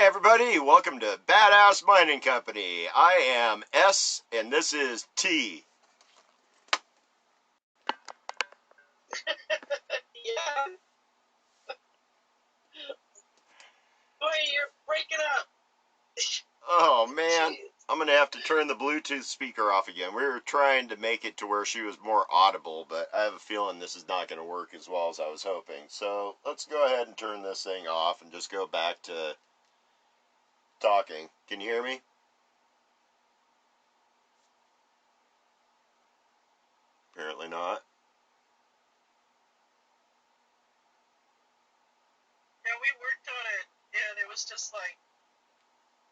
everybody, welcome to Badass Mining Company. I am S and this is T. Yeah. Boy, you're breaking up. Oh man, Jeez. I'm gonna have to turn the Bluetooth speaker off again. We were trying to make it to where she was more audible, but I have a feeling this is not gonna work as well as I was hoping. So let's go ahead and turn this thing off and just go back to talking. Can you hear me? Apparently not. Yeah, we worked on it, and it was just like,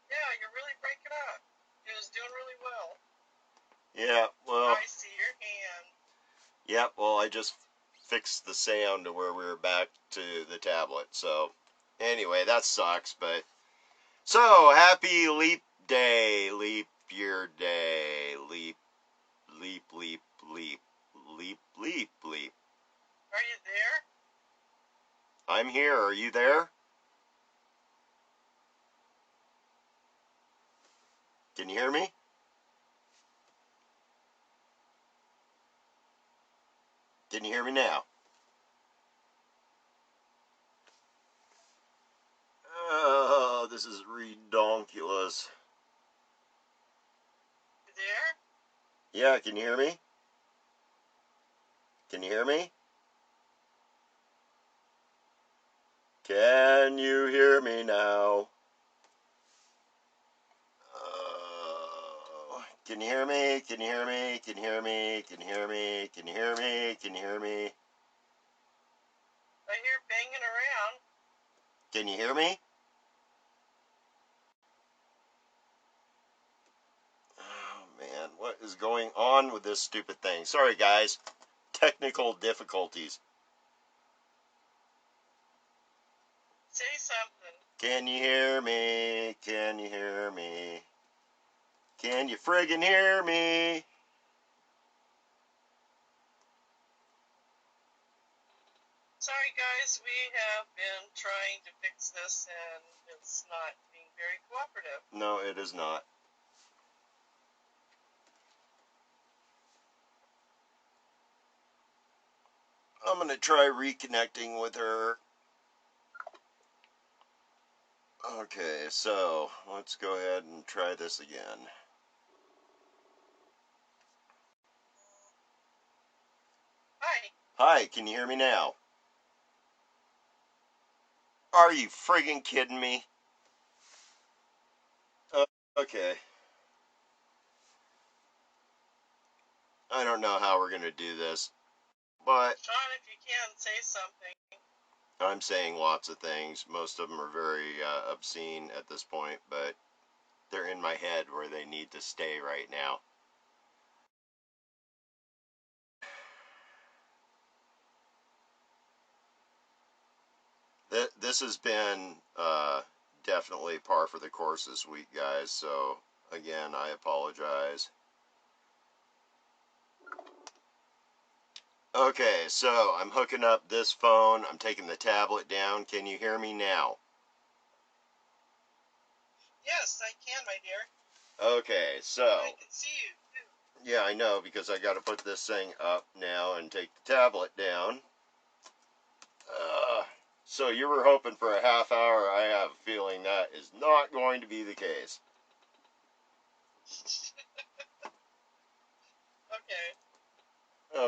yeah, you're really breaking up. It was doing really well. Yeah, well. I see your hand. Yep, well, I just fixed the sound to where we were back to the tablet. So, anyway, that sucks, but... So, happy leap day, leap year day, leap, leap, leap, leap, leap, leap, leap. Are you there? I'm here, are you there? Can you hear me? Can you hear me now? Oh, this is redonkulous. You there? Yeah, can you hear me? Can you hear me? Can you hear me now? Can you hear me? Can you hear me? Can you hear me? Can you hear me? Can you hear me? Can you hear me? I hear banging around. Can you hear me? Oh man, what is going on with this stupid thing? Sorry guys, technical difficulties. Say something. Can you hear me? Can you hear me? Can you friggin' hear me? Sorry, guys, we have been trying to fix this, and it's not being very cooperative. No, it is not. I'm gonna try reconnecting with her. Okay, so let's go ahead and try this again. Hi. Hi, can you hear me now? Are you friggin' kidding me? Okay. I don't know how we're gonna do this, but Sean, if you can, say something. I'm saying lots of things. Most of them are very obscene at this point, but they're in my head where they need to stay right now. This has been definitely par for the course this week, guys, so again, I apologize. Okay, so I'm hooking up this phone. I'm taking the tablet down. Can you hear me now? Yes, I can, my dear. Okay, so... I can see you, too. Yeah, I know, because I got to put this thing up now and take the tablet down. So you were hoping for a half hour. I have a feeling that is not going to be the case. Okay.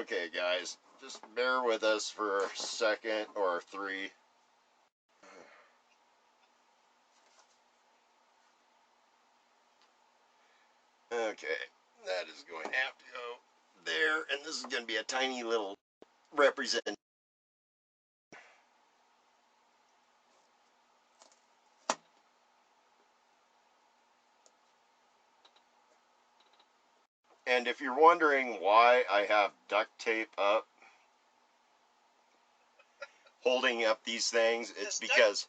Okay, guys, just bear with us for a second or three. Okay, that is going to have to go there, and this is going to be a tiny little representation. And if you're wondering why I have duct tape up, holding up these things, it's because...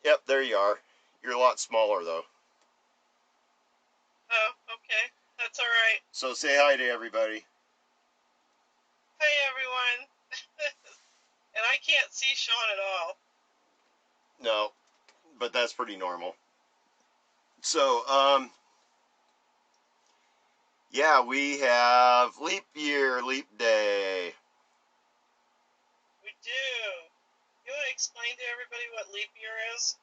Yep, there you are. You're a lot smaller, though. Oh, okay. That's all right. So say hi to everybody. Hey, everyone. And I can't see Sean at all. No, but that's pretty normal. So, yeah, we have leap year, leap day. We do. You want to explain to everybody what leap year is?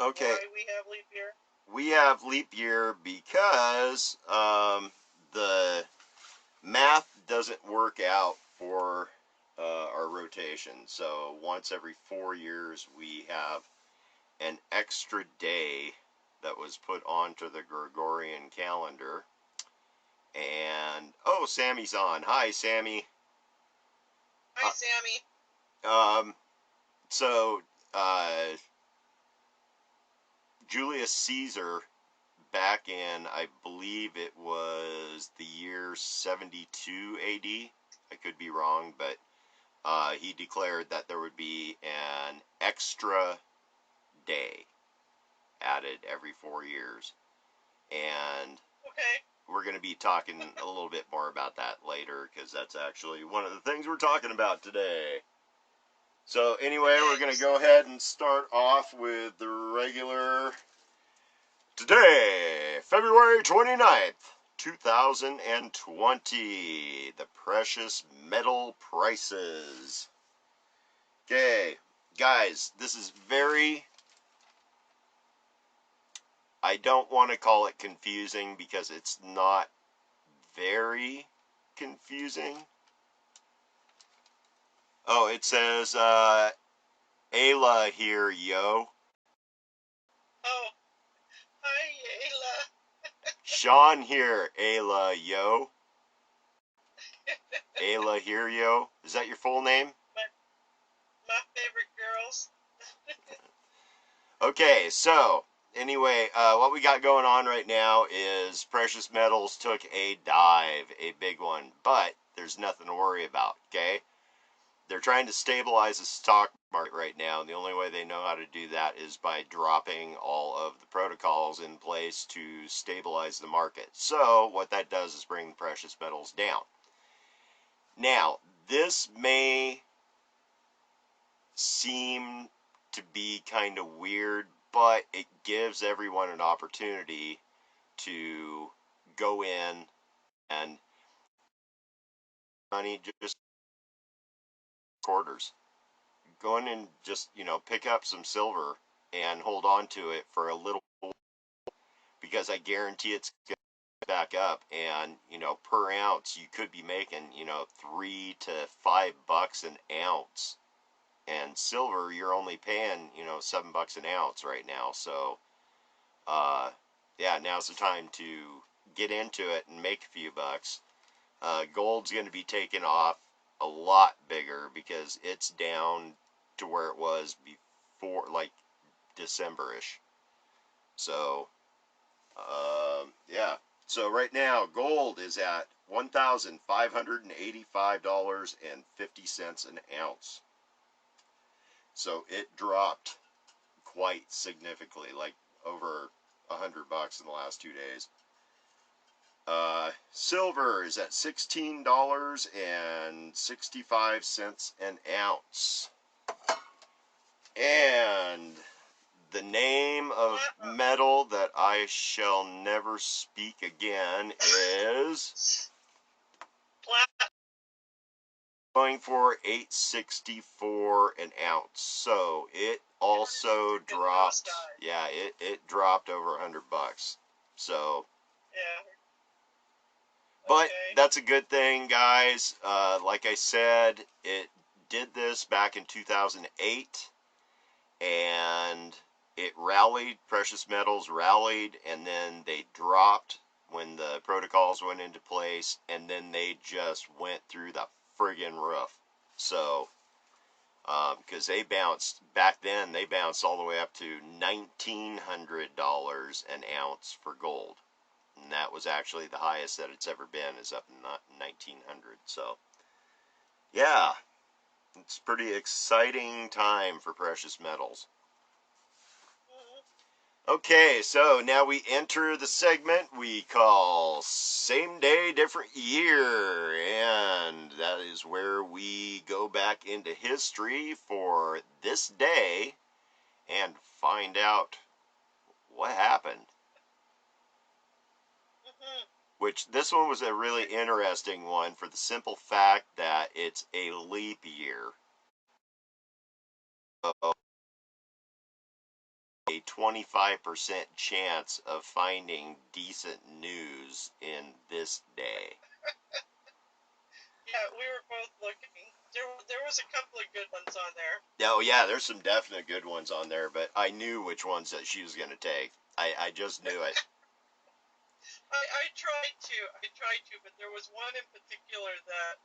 Okay. Why we have leap year? We have leap year because the math doesn't work out for our rotation. So once every 4 years, we have an extra day that was put onto the Gregorian calendar. And, oh, Sammy's on. Hi, Sammy. Hi, Sammy. So, Julius Caesar, back in, I believe it was the year 72 AD, I could be wrong, but he declared that there would be an extra day added every 4 years. And okay, we're going to be talking a little bit more about that later, because that's actually one of the things we're talking about today. So anyway, we're going to go ahead and start off with the regular. Today, February 29th, 2020, the precious metal prices. Okay, guys, this is I don't want to call it confusing because it's not very confusing. Oh, it says, Ayla here, yo. Oh, hi, Ayla. Sean here, Ayla, yo. Ayla here, yo. Is that your full name? My favorite girls. Okay, so anyway, what we got going on right now is precious metals took a dive, a big one, but there's nothing to worry about, okay? They're trying to stabilize the stock market right now, and the only way they know how to do that is by dropping all of the protocols in place to stabilize the market. So what that does is bring the precious metals down. Now, this may seem to be kind of weird, but it gives everyone an opportunity to go in and money just quarters. Go in and just, pick up some silver and hold on to it for a little, because I guarantee it's going to back up, and, per ounce you could be making, $3 to $5 an ounce. And silver, you're only paying, $7 an ounce right now. So, yeah, now's the time to get into it and make a few bucks. Gold's going to be taken off a lot bigger because it's down to where it was before, like December-ish. So, yeah. So right now, gold is at $1,585.50 an ounce. So it dropped quite significantly, like over $100 in the last 2 days. Silver is at $16.65 an ounce. And the name of metal that I shall never speak again is going for $8.64 an ounce. So it also dropped. Yeah, it dropped over $100. So yeah. But that's a good thing, guys. Like I said, it did this back in 2008, and it rallied. Precious metals rallied, and then they dropped when the protocols went into place, and then they just went through the friggin' roof. So, because they bounced, back then, they bounced all the way up to $1,900 an ounce for gold. And that was actually the highest that it's ever been, is up in 1900. So, yeah, it's a pretty exciting time for precious metals. Okay, so now we enter the segment we call Same Day, Different Year. And that is where we go back into history for this day and find out what happened. Mm-hmm. Which this one was a really interesting one for the simple fact that it's a leap year. So a 25% chance of finding decent news in this day. Yeah, we were both looking. There was a couple of good ones on there. Oh yeah, there's some definite good ones on there, but I knew which ones that she was going to take. I just knew it. I tried to, but there was one in particular that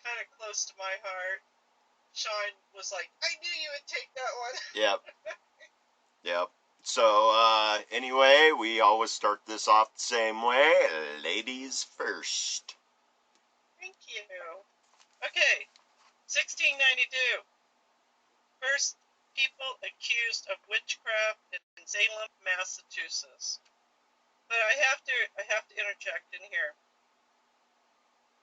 kind of close to my heart. Sean was like, I knew you would take that one. Yep. Yep. So, anyway, we always start this off the same way. Ladies first. Thank you. Okay, 1692. First people accused of witchcraft in Salem, Massachusetts. But I have to interject in here.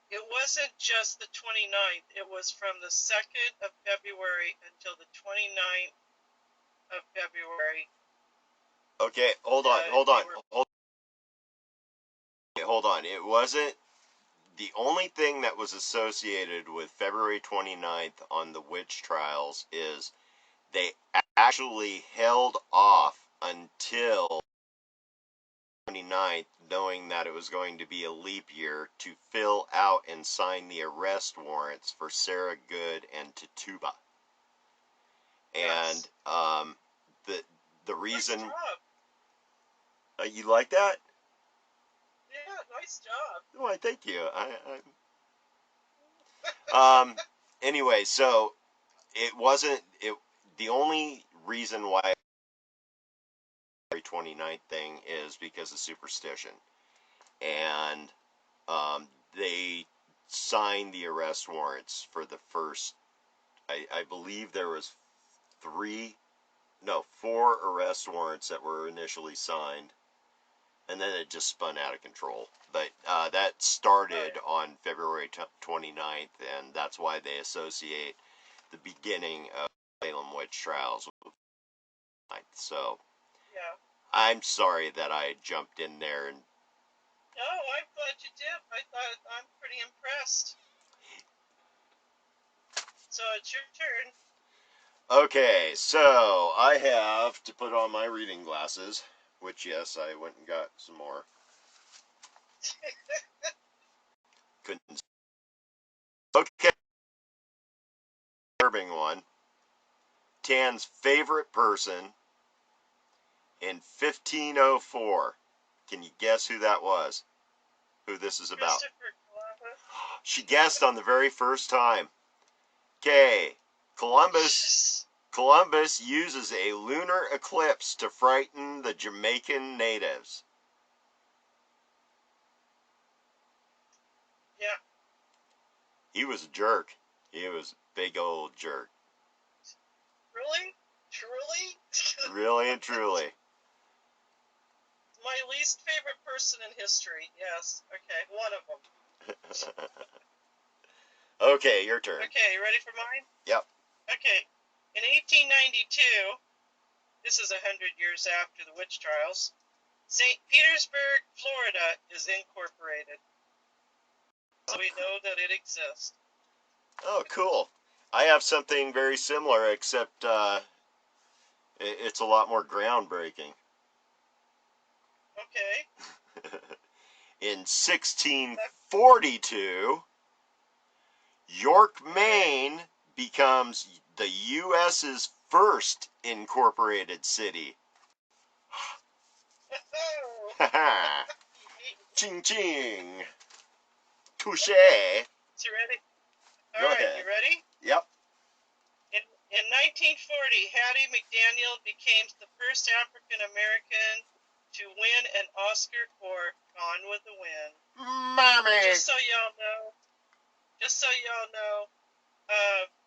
It wasn't just the 29th. It was from the 2nd of February until the 29th of February. Okay, hold on. It wasn't the only thing that was associated with February 29th on the witch trials is they actually held off until 29th, knowing that it was going to be a leap year, to fill out and sign the arrest warrants for Sarah Good and Tituba. Yes. And the reason Nice job. you like that? Yeah, nice job. Why, thank you. Anyway, so it wasn't it. The only reason why the 29th thing is because of superstition, and they signed the arrest warrants for the first. I believe there was four arrest warrants that were initially signed, and then it just spun out of control. But that started on February 29th, and that's why they associate the beginning of Salem witch trials with the 9th. So, Yeah. I'm sorry that I jumped in there. And no, I'm glad you did. I'm pretty impressed. So it's your turn. Okay, so I have to put on my reading glasses, which, yes, I went and got some more. Couldn't. Okay. Disturbing one. Tan's favorite person in 1504. Can you guess who that was? Who this is about? Christopher Columbus. She guessed on the very first time. Okay. Columbus uses a lunar eclipse to frighten the Jamaican natives. Yeah. He was a jerk. He was a big old jerk. Really? Truly? Really and truly. My least favorite person in history. Yes. Okay, one of them. Okay, your turn. Okay, you ready for mine? Yep. Okay. In 1892, this is 100 years after the witch trials, St. Petersburg, Florida is incorporated. So we know that it exists. Oh, cool. I have something very similar, except it's a lot more groundbreaking. Okay. In 1642, York, Maine becomes the U.S.'s first incorporated city. Ching ching. Touche. So you ready? Go ahead. You ready? Yep. In 1940, Hattie McDaniel became the first African American to win an Oscar for Gone with the Wind. Mommy. Just so y'all know,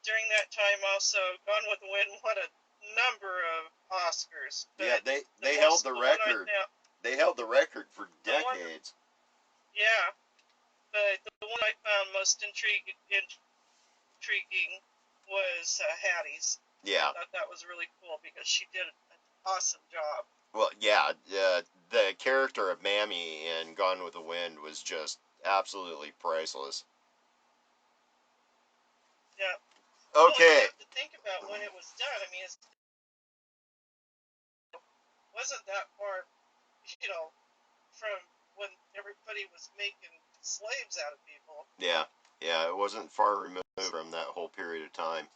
during that time also, Gone with the Wind won a number of Oscars. Yeah, they held the record. They held the record for decades. Yeah, but the one I found most intriguing was Hattie's. Yeah. I thought that was really cool because she did an awesome job. Well, yeah, the character of Mammy in Gone with the Wind was just absolutely priceless. Yeah. Well, you Okay. have to think about when it was done. I mean, it wasn't that far, from when everybody was making slaves out of people. Yeah. Yeah, it wasn't far removed from that whole period of time.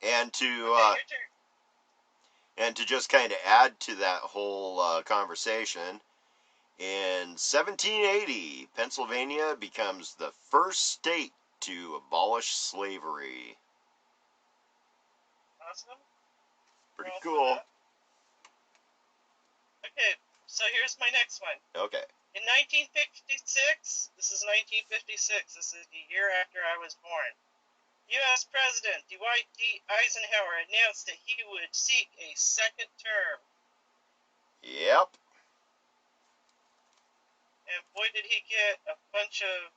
and to Okay, your turn. and to just kind of add to that whole conversation, in 1780, Pennsylvania becomes the first state to abolish slavery. Awesome. We're Pretty all for cool. that. Okay, so here's my next one. Okay. In 1956, this is 1956, this is the year after I was born, U.S. President Dwight D. Eisenhower announced that he would seek a second term. Yep. And boy, did he get a bunch of.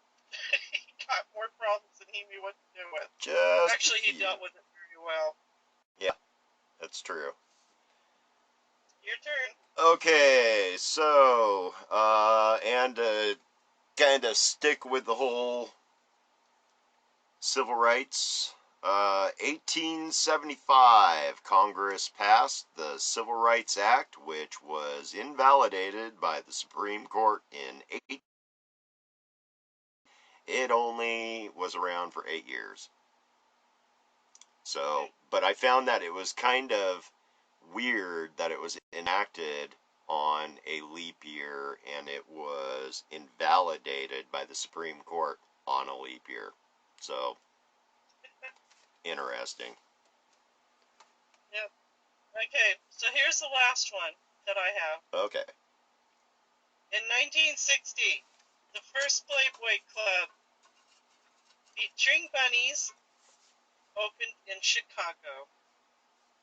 He got more problems than he knew what to do with. Just Actually, he dealt with it very well. Yeah, that's true. Your turn. Okay, so, and kind of stick with the whole civil rights. 1875, Congress passed the Civil Rights Act, which was invalidated by the Supreme Court in 8. It only was around for 8 years. So, but I found that it was kind of weird that it was enacted on a leap year and it was invalidated by the Supreme Court on a leap year. So, interesting. Yep. Okay, so here's the last one that I have. Okay. In 1960, the first Playboy Club featuring bunnies opened in Chicago.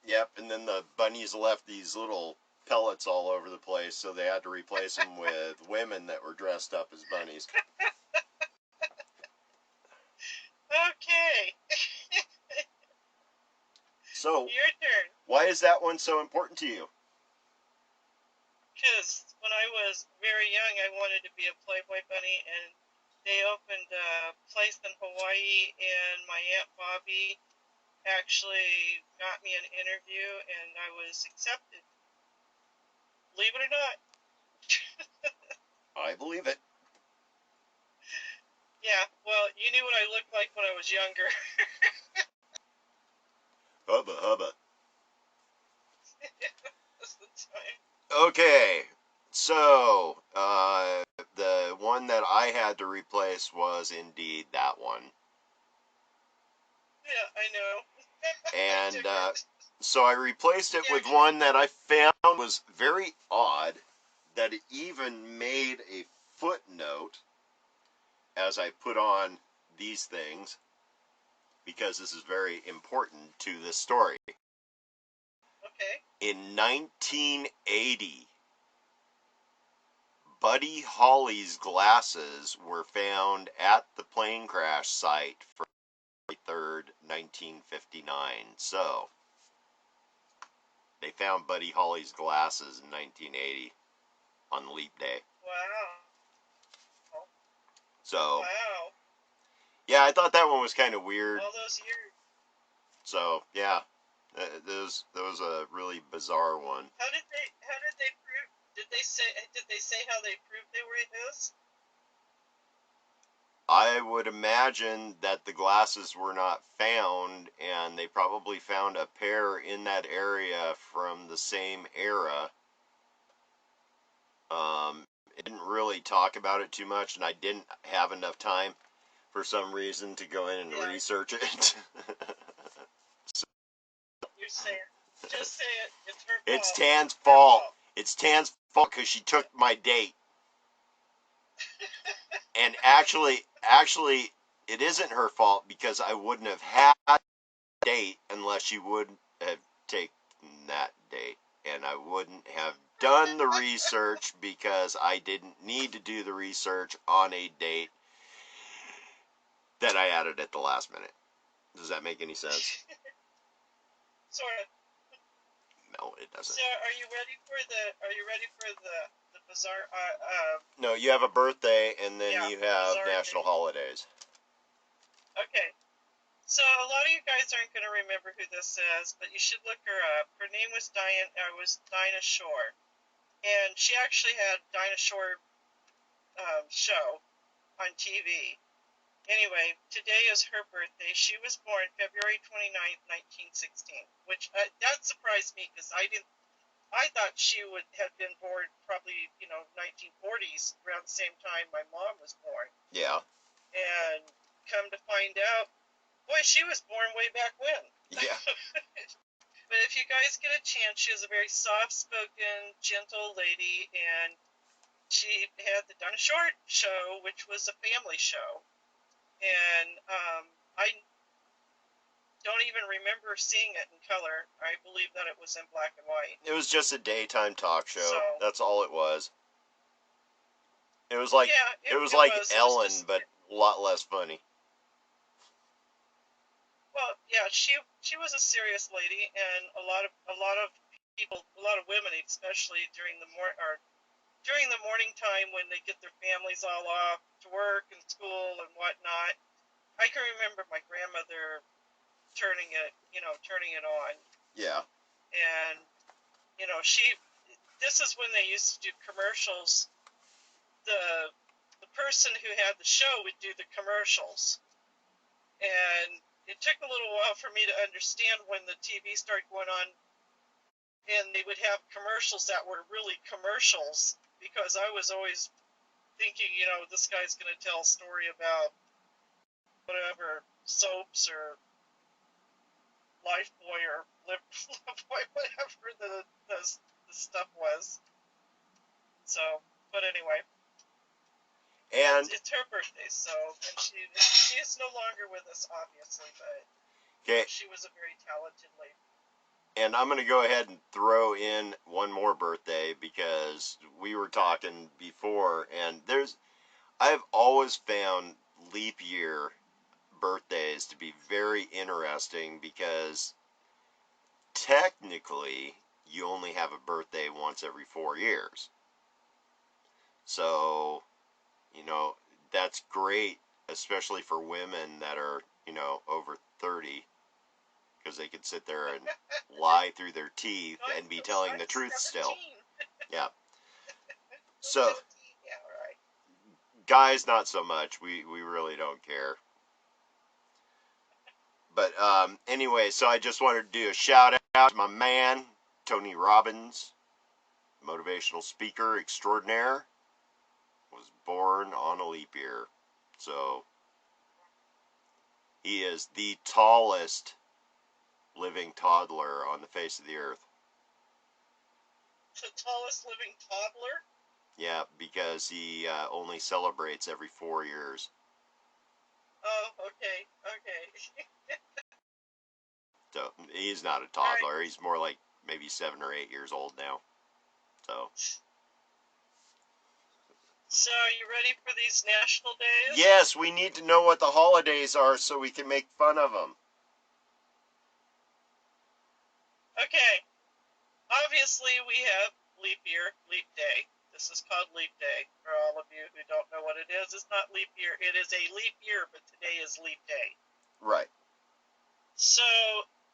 Yep, and then the bunnies left these little pellets all over the place, so they had to replace them with women that were dressed up as bunnies. Okay. So, your turn. why is that one so important to you? Because when I was very young, I wanted to be a Playboy bunny, and they opened a place in Hawaii, and my Aunt Bobby actually got me an interview, and I was accepted. Believe it or not. I believe it. Yeah, well, you knew what I looked like when I was younger. Hubba hubba. That's the time. Okay, so the one that I had to replace was indeed that one. Yeah, I know. And so I replaced it with one that I found was very odd, that it even made a footnote as I put on these things, because this is very important to this story. Okay. In 1980, Buddy Holly's glasses were found at the plane crash site for February 3rd, 1959. So, they found Buddy Holly's glasses in 1980 on Leap Day. Wow. So, Wow. yeah, I thought that one was kind of weird. All those years. So, yeah, that was a really bizarre one. How did they prove? Did they say how they proved they were his? I would imagine that the glasses were not found, and they probably found a pair in that area from the same era. It didn't really talk about it too much, and I didn't have enough time for some reason to go in and research it. So, you say it. Just say it. It's her fault. It's Tan's fault. It's Tan's fault because she took my date. And actually, it isn't her fault because I wouldn't have had a date unless she would have taken that date. And I wouldn't have done the research because I didn't need to do the research on a date that I added at the last minute. Does that make any sense? Sort of. No, it doesn't. So, are you ready for the bizarre? No, you have a birthday, and then Yeah, you have bizarre national thing. holidays. Okay. So a lot of you guys aren't going to remember who this is, but you should look her up. Her name was Dinah Shore, and she actually had Dinah Shore show on TV. Anyway, today is her birthday. She was born February 29th, 1916, which that surprised me because I thought she would have been born probably 1940s around the same time my mom was born. Yeah. And come to find out, boy, she was born way back when. Yeah. But if you guys get a chance, she is a very soft-spoken, gentle lady, and she had the Dinah Shore show, which was a family show. And I don't even remember seeing it in color. I believe that it was in black and white. It was just a daytime talk show. So, that's all it was. It was like yeah, it was like Ellen, just, but a lot less funny. Well, yeah, she was a serious lady, and a lot of people, a lot of women, especially during the morning time when they get their families all off to work and school and whatnot. I can remember my grandmother turning it on. Yeah. And this is when they used to do commercials. The person who had the show would do the commercials, and it took a little while for me to understand when the TV started going on, and they would have commercials that were really commercials, because I was always thinking, this guy's going to tell a story about whatever soaps or Lifebuoy or Lifebuoy, whatever the stuff was. So, but anyway, and it's her birthday, so, and she is no longer with us, obviously, but okay, she was a very talented lady. And I'm going to go ahead and throw in one more birthday because we were talking before, and I've always found leap year birthdays to be very interesting because technically you only have a birthday once every 4 years. So, that's great, especially for women that are, over 30. Because they could sit there and lie through their teeth and be telling the truth 17. Still. Yeah. So, yeah, right. Guys, not so much. We really don't care. But anyway, so I just wanted to do a shout out to my man, Tony Robbins, motivational speaker extraordinaire, was born on a leap year. So, he is the tallest living toddler on the face of the earth. The tallest living toddler? Yeah, because he only celebrates every 4 years. Oh, okay. So he's not a toddler. Right. He's more like maybe 7 or 8 years old now. So are you ready for these national days? Yes, we need to know what the holidays are so we can make fun of them. Okay. Obviously, we have leap year, leap day. This is called leap day. For all of you who don't know what it is, it's not leap year. It is a leap year, but today is leap day. Right. So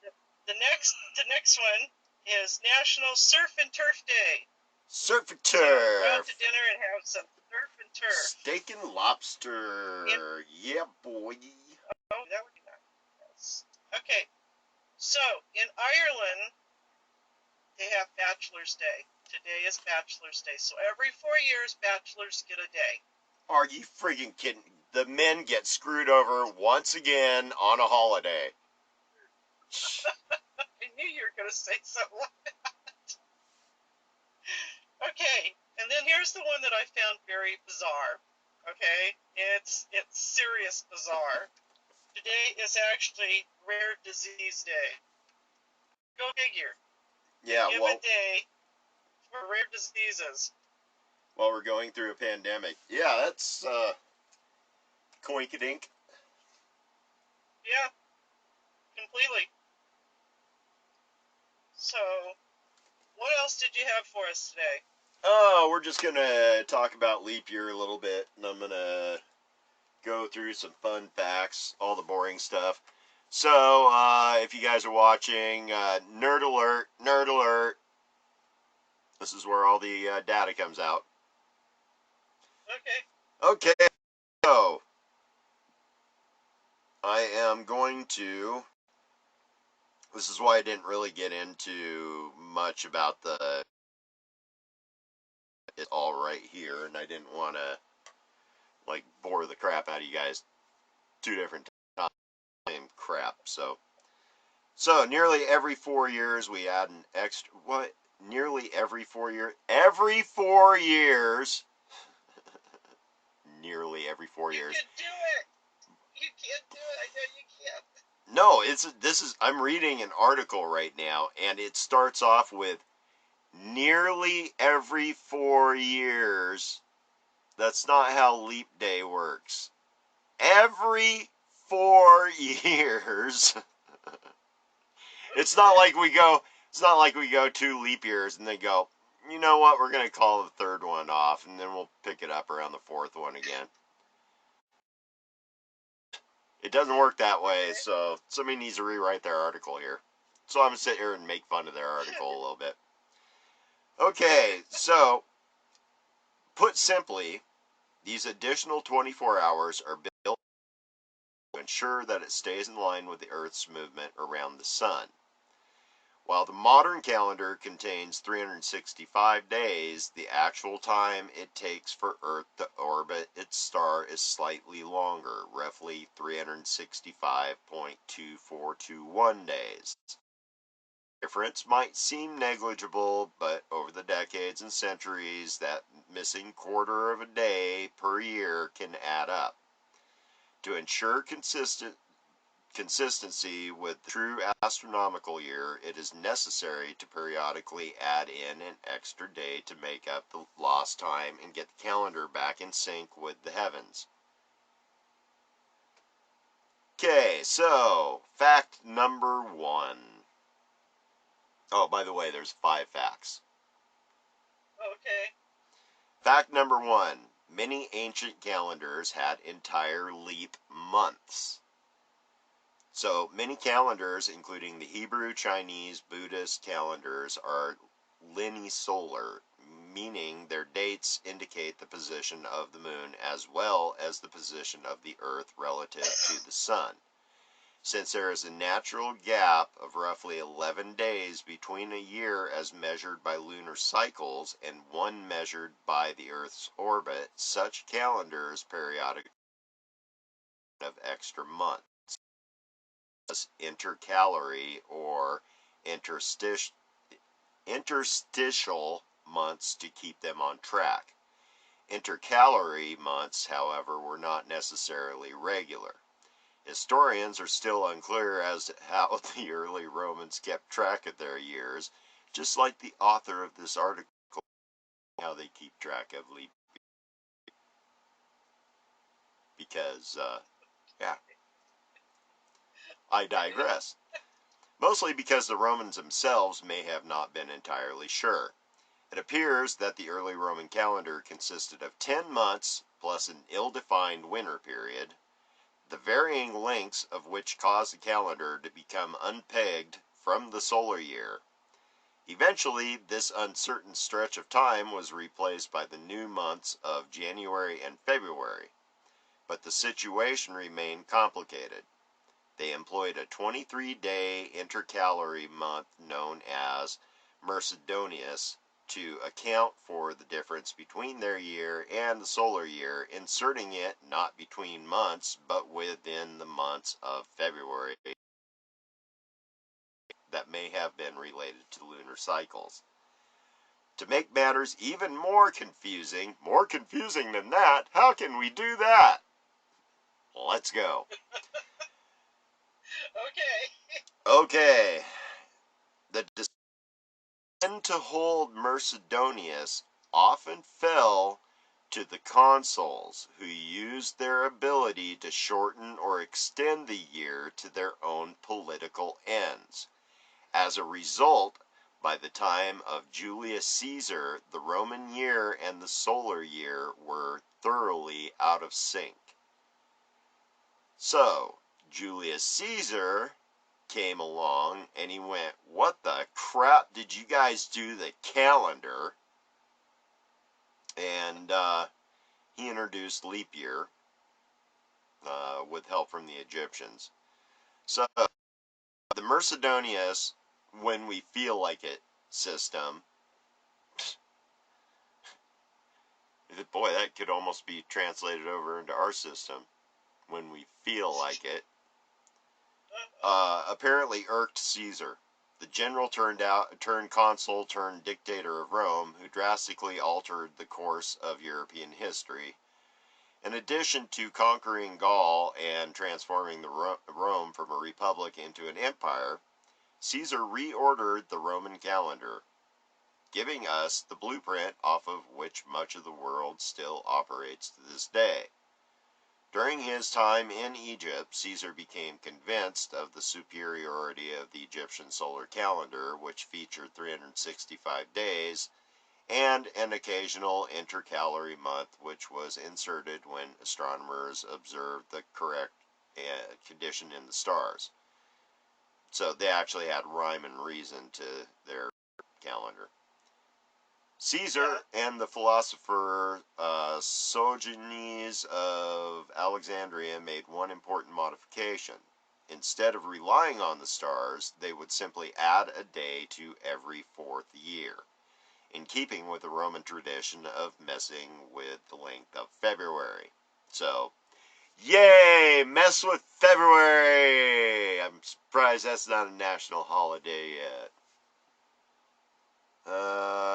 the next one is National Surf and Turf Day. Surf and turf. So go out to dinner and have some surf and turf. Steak and lobster. Yeah, boy. Oh, that would be nice. Okay. So in Ireland, they have Bachelor's Day. Today is Bachelor's Day. So every 4 years, bachelors get a day. Are you freaking kidding? The men get screwed over once again on a holiday. I knew you were going to say something like that. Okay, and then here's the one that I found very bizarre. Okay, it's serious bizarre. Today is actually Rare Disease Day. Go figure. Yeah, Give a day for rare diseases. While we're going through a pandemic. Yeah, that's coinkydink. Yeah, completely. So, what else did you have for us today? Oh, we're just gonna talk about leap year a little bit, and I'm gonna go through some fun facts, all the boring stuff. So, if you guys are watching, nerd alert, nerd alert. This is where all the data comes out. Okay. Okay, so I am going to. This is why I didn't really get into much about it's all right here, and I didn't want to like bore the crap out of you guys. Two different time crap. So nearly every 4 years we add an extra. What? Nearly every 4 years. Every 4 years. Nearly every 4 years. You can do it. You can't do it. I know you can't. No, I'm reading an article right now, and it starts off with nearly every 4 years. That's not how leap day works. Every 4 years. It's not like we go 2 leap years and then go, you know what, we're going to call the third one off, and then we'll pick it up around the fourth one again. It doesn't work that way, so somebody needs to rewrite their article here. So I'm going to sit here and make fun of their article a little bit. Okay, so put simply, these additional 24 hours are built to ensure that it stays in line with the Earth's movement around the sun. While the modern calendar contains 365 days, the actual time it takes for Earth to orbit its star is slightly longer, roughly 365.2421 days. The difference might seem negligible, but over the decades and centuries, that missing quarter of a day per year can add up. To ensure consistency with the true astronomical year, it is necessary to periodically add in an extra day to make up the lost time and get the calendar back in sync with the heavens. Okay, so fact number 1. Oh, by the way, there's 5 facts. Okay. Fact number 1. Many ancient calendars had entire leap months. So many calendars, including the Hebrew, Chinese, Buddhist calendars, are lunisolar, meaning their dates indicate the position of the moon as well as the position of the Earth relative to the sun. Since there is a natural gap of roughly 11 days between a year as measured by lunar cycles and one measured by the Earth's orbit, such calendars periodically have extra months. Intercalary or interstitial months to keep them on track. Intercalary months, however, were not necessarily regular. Historians are still unclear as to how the early Romans kept track of their years, just like the author of this article, how they keep track of leap year. Because, yeah, I digress. Mostly because the Romans themselves may have not been entirely sure. It appears that the early Roman calendar consisted of 10 months plus an ill-defined winter period, the varying lengths of which caused the calendar to become unpegged from the solar year. Eventually, this uncertain stretch of time was replaced by the new months of January and February, but the situation remained complicated. They employed a 23-day intercalary month known as Mercedonius to account for the difference between their year and the solar year, inserting it not between months but within the months of February that may have been related to lunar cycles. To make matters even more confusing than that, how can we do that? Let's go. Okay. The decision to hold Mercedonius often fell to the consuls, who used their ability to shorten or extend the year to their own political ends. As a result, by the time of Julius Caesar, the Roman year and the solar year were thoroughly out of sync. So, Julius Caesar came along and he went, "What the crap did you guys do the calendar?" And he introduced leap year with help from the Egyptians. So, the Mercedonius, when we feel like it system, boy, that could almost be translated over into our system. When we feel like it, apparently irked Caesar. The general turned consul turned dictator of Rome, who drastically altered the course of European history. In addition to conquering Gaul and transforming the Rome from a republic into an empire, Caesar reordered the Roman calendar, giving us the blueprint off of which much of the world still operates to this day. During his time in Egypt, Caesar became convinced of the superiority of the Egyptian solar calendar, which featured 365 days, and an occasional intercalary month, which was inserted when astronomers observed the correct condition in the stars. So they actually had rhyme and reason to their calendar. Caesar and the philosopher Sosigenes of Alexandria made one important modification. Instead of relying on the stars, they would simply add a day to every 4th year, in keeping with the Roman tradition of messing with the length of February. So, yay! Mess with February! I'm surprised that's not a national holiday yet.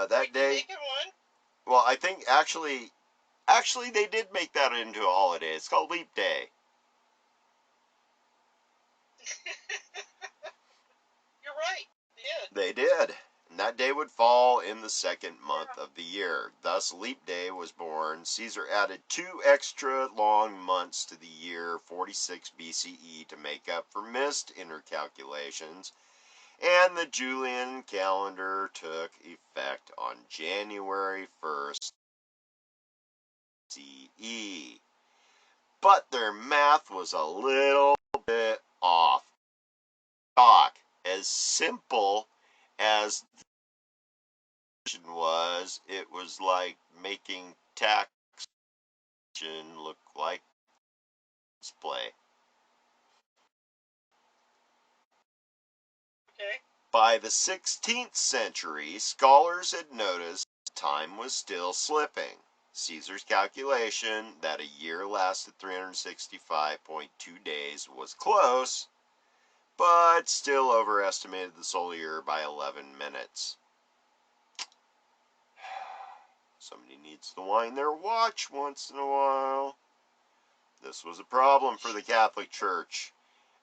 That day. Make it one? Well, I think actually they did make that into a holiday. It's called Leap Day. You're right. They did. And that day would fall in the 2nd month of the year. Thus, Leap Day was born. Caesar added 2 extra long months to the year 46 BCE to make up for missed intercalculations, and the Julian calendar took effect on January 1st CE. But their math was a little bit off. As simple as was, it was like making tax look like display. Okay. By the 16th century, scholars had noticed time was still slipping. Caesar's calculation that a year lasted 365.2 days was close, but still overestimated the solar year by 11 minutes. Somebody needs to wind their watch once in a while. This was a problem for the Catholic Church,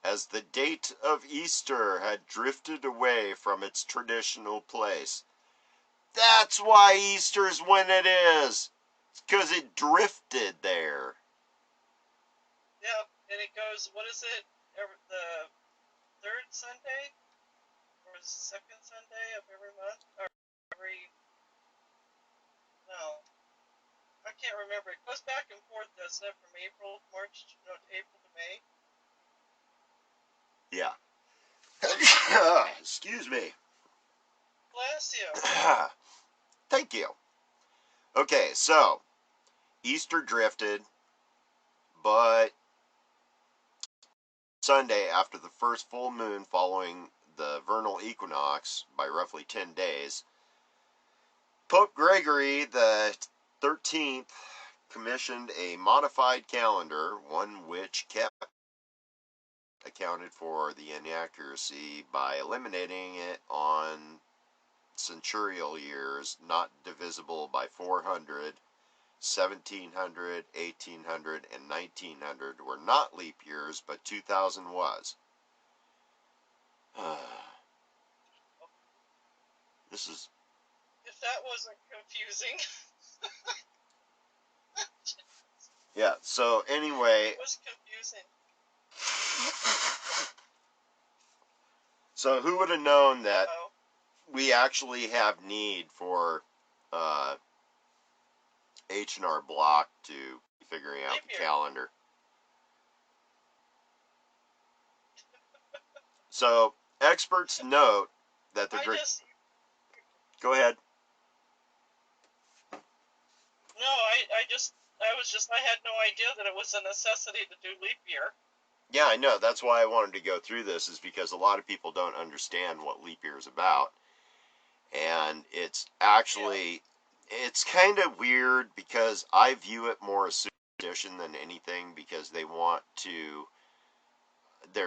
as the date of Easter had drifted away from its traditional place. That's why Easter's when it is. It's because it drifted there. Yep, and it goes, what is it, the 3rd Sunday? Or the 2nd Sunday of every month? Or every... No. I can't remember. It goes back and forth, doesn't it, from April to April to May? Yeah. Excuse me. Bless you. Thank you. Okay, so Easter drifted, but Sunday, after the first full moon following the vernal equinox by roughly 10 days, Pope Gregory the 13th commissioned a modified calendar, one which accounted for the inaccuracy by eliminating it on centurial years not divisible by 400. 1700, 1800, and 1900 were not leap years, but 2000 was. This is... If that wasn't confusing. Yeah, so anyway... It was confusing. So who would have known that we actually have need for H&R Block to be figuring out the calendar. So experts note that the Go ahead. No, I had no idea that it was a necessity to do leap year. Yeah, I know. That's why I wanted to go through this, is because a lot of people don't understand what leap year is about. And it's actually, it's kind of weird because I view it more as superstition than anything, because they're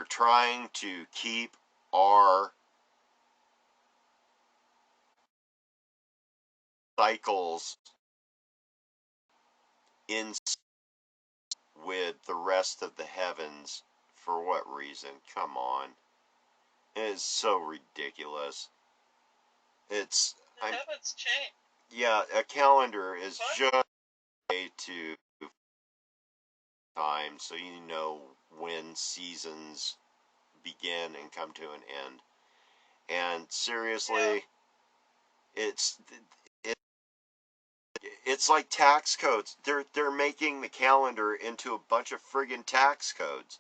trying to keep our cycles in with the rest of the heavens. For what reason? Come on. It is so ridiculous. The heavens change. Yeah, a calendar is just a way to time so you know when seasons begin and come to an end. And seriously, it's like tax codes. They're making the calendar into a bunch of friggin' tax codes.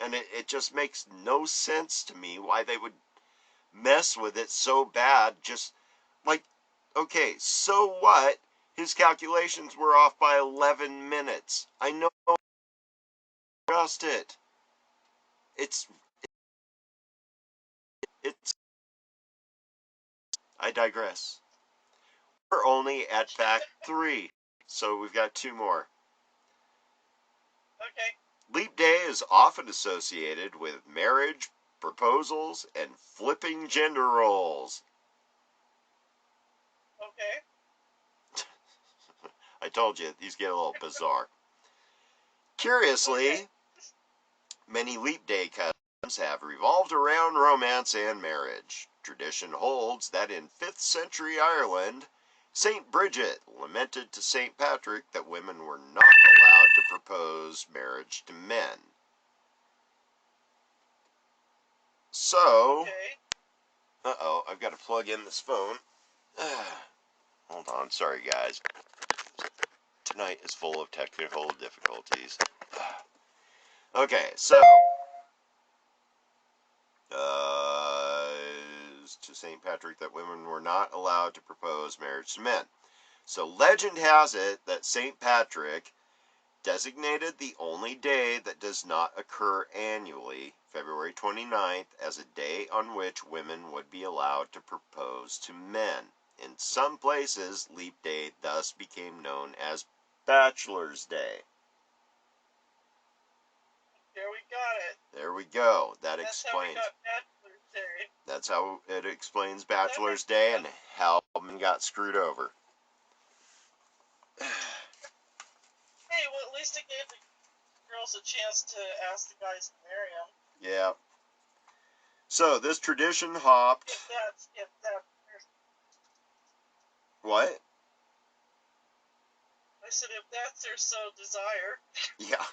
And it just makes no sense to me why they would mess with it so bad. Just like, okay, so what? His calculations were off by 11 minutes. I know, trust it. It's I digress. We're only at fact 3, so we've got 2 more. Okay. Leap day is often associated with marriage, proposals, and flipping gender roles. Okay. I told you, these get a little bizarre. Curiously, many leap day customs have revolved around romance and marriage. Tradition holds that in 5th century Ireland, St. Bridget lamented to St. Patrick that women were not allowed to propose marriage to men. So, uh-oh, I've got to plug in this phone. Hold on, sorry guys. Tonight is full of technical difficulties. Okay, so, to St. Patrick that women were not allowed to propose marriage to men. So legend has it that St. Patrick designated the only day that does not occur annually, February 29th, as a day on which women would be allowed to propose to men. In some places, leap day thus became known as Bachelor's Day. There we got it. There we go. That's explains. How we got Bachelor's Day. That's how it explains Bachelor's Day and how men got screwed over. Hey, well, at least it gave the girls a chance to ask the guys to marry them. Yeah. So this tradition hopped. If that's What? I said if that's their sole desire. Yeah.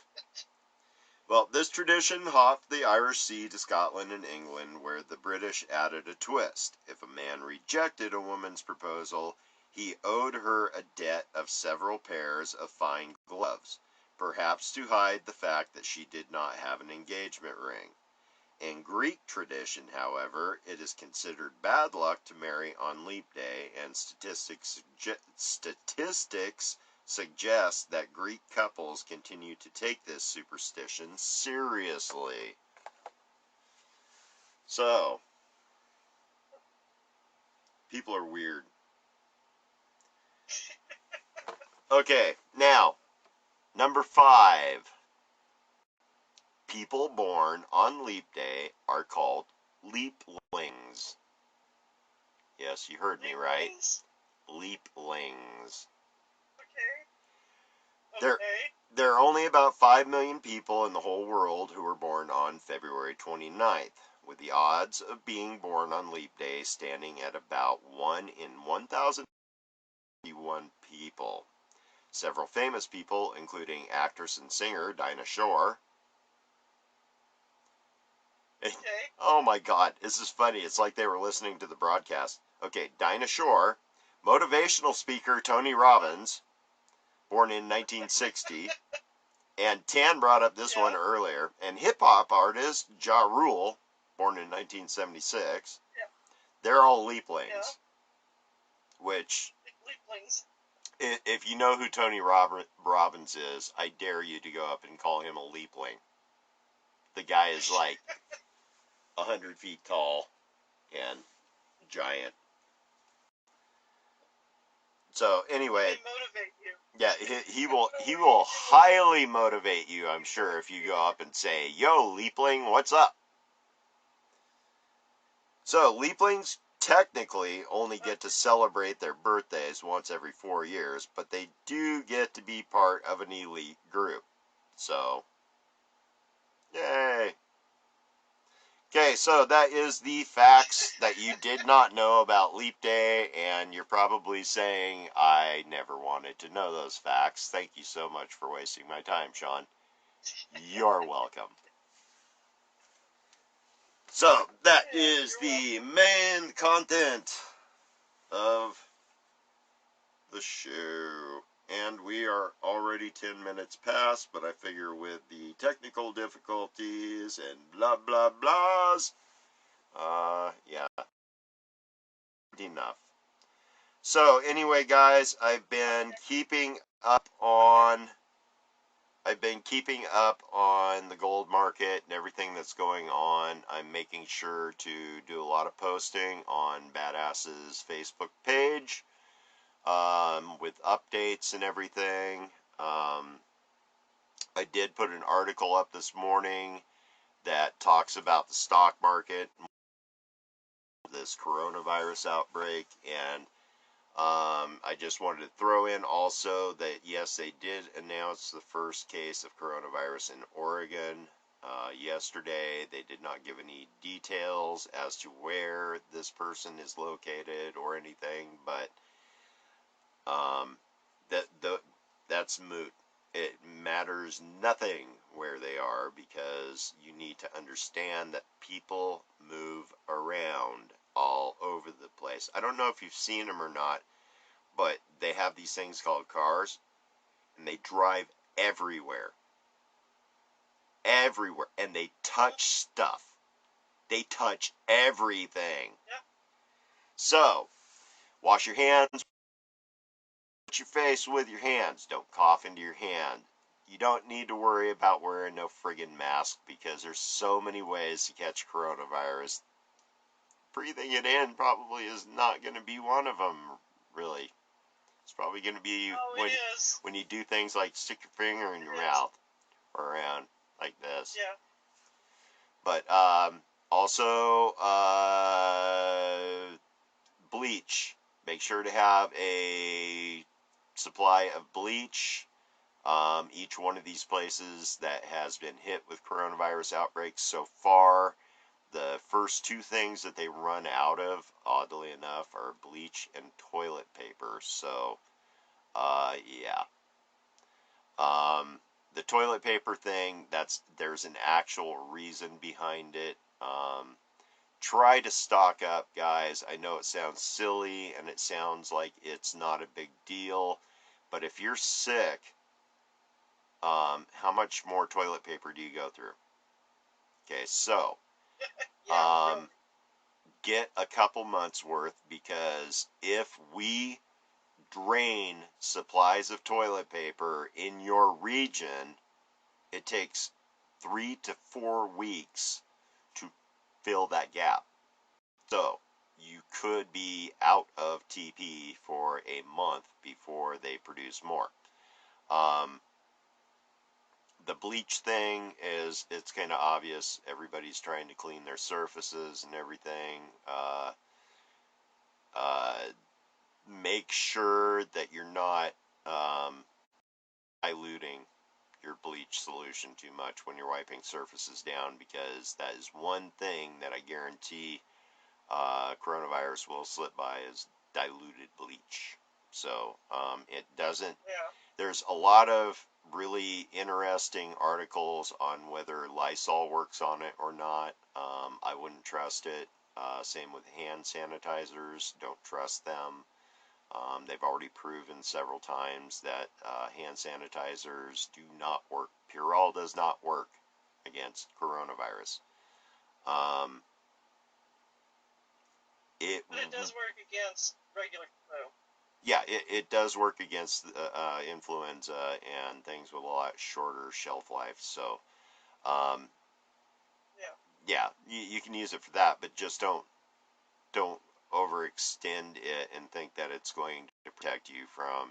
Well, this tradition hopped the Irish Sea to Scotland and England, where the British added a twist. If a man rejected a woman's proposal, he owed her a debt of several pairs of fine gloves, perhaps to hide the fact that she did not have an engagement ring. In Greek tradition, however, it is considered bad luck to marry on leap day, and statistics suggest that Greek couples continue to take this superstition seriously. So, people are weird. Okay, now, number 5. People born on leap day are called leaplings. Yes, you heard me right. Leaplings. Okay. There are only about 5 million people in the whole world who were born on February 29th, with the odds of being born on leap day standing at about 1 in 1,051 people. Several famous people, including actress and singer Dinah Shore. Okay. Oh my God, this is funny. It's like they were listening to the broadcast. Okay, Dinah Shore, motivational speaker Tony Robbins, born in 1960, and Tan brought up this one earlier, and hip-hop artist Ja Rule, born in 1976. They're all Leaplings, which, if you know who Tony Robbins is, I dare you to go up and call him a Leapling. The guy is like 100 feet tall and giant. So anyway, yeah, he will highly motivate you, I'm sure, if you go up and say, "Yo, Leapling, what's up?" So Leaplings technically only get to celebrate their birthdays once every 4 years, but they do get to be part of an elite group. So, yay. Okay, so that is the facts that you did not know about Leap Day, and you're probably saying, I never wanted to know those facts. Thank you so much for wasting my time, Sean. You're welcome. So, that is the main content of the show. And we are already 10 minutes past, but I figure with the technical difficulties and blah blah blahs, yeah, enough. So anyway, guys, I've been keeping up on the gold market and everything that's going on. I'm making sure to do a lot of posting on Badass's Facebook page, with updates and everything. I did put an article up this morning that talks about the stock market, this coronavirus outbreak, and I just wanted to throw in also that yes, they did announce the first case of coronavirus in Oregon yesterday. They did not give any details as to where this person is located or anything, but that's moot. It matters nothing where they are, because you need to understand that people move around all over the place. I don't know if you've seen them or not, but they have these things called cars, and they drive everywhere. Everywhere. And they touch stuff. They touch everything. Yep. So, wash your hands. Touch your face with your hands. Don't cough into your hand. You don't need to worry about wearing no friggin' mask, because there's so many ways to catch coronavirus. Breathing it in probably is not going to be one of them, really. It's probably going to be when you do things like stick your finger in your mouth or around like this. Yeah. But also bleach. Make sure to have a supply of bleach. Each one of these places that has been hit with coronavirus outbreaks so far, the first two things that they run out of, oddly enough, are bleach and toilet paper. So, yeah. The toilet paper thing, there's an actual reason behind it. Try to stock up, guys. I know it sounds silly and it sounds like it's not a big deal, but if you're sick, how much more toilet paper do you go through? Okay, so get a couple months worth, because if we drain supplies of toilet paper in your region, it takes 3 to 4 weeks to fill that gap. So you could be out of TP for a month before they produce more. The bleach thing it's kind of obvious. Everybody's trying to clean their surfaces and everything. Make sure that you're not diluting your bleach solution too much when you're wiping surfaces down, because that is one thing that I guarantee coronavirus will slip by, is diluted bleach. So it doesn't. Yeah. There's a lot of really interesting articles on whether Lysol works on it or not. I wouldn't trust it. Same with hand sanitizers. Don't trust them. They've already proven several times that hand sanitizers do not work. Purell does not work against coronavirus. Um, But it does work against regular flu. Yeah, it does work against influenza and things with a lot shorter shelf life. So, um, yeah, you can use it for that, but just don't overextend it and think that it's going to protect you from,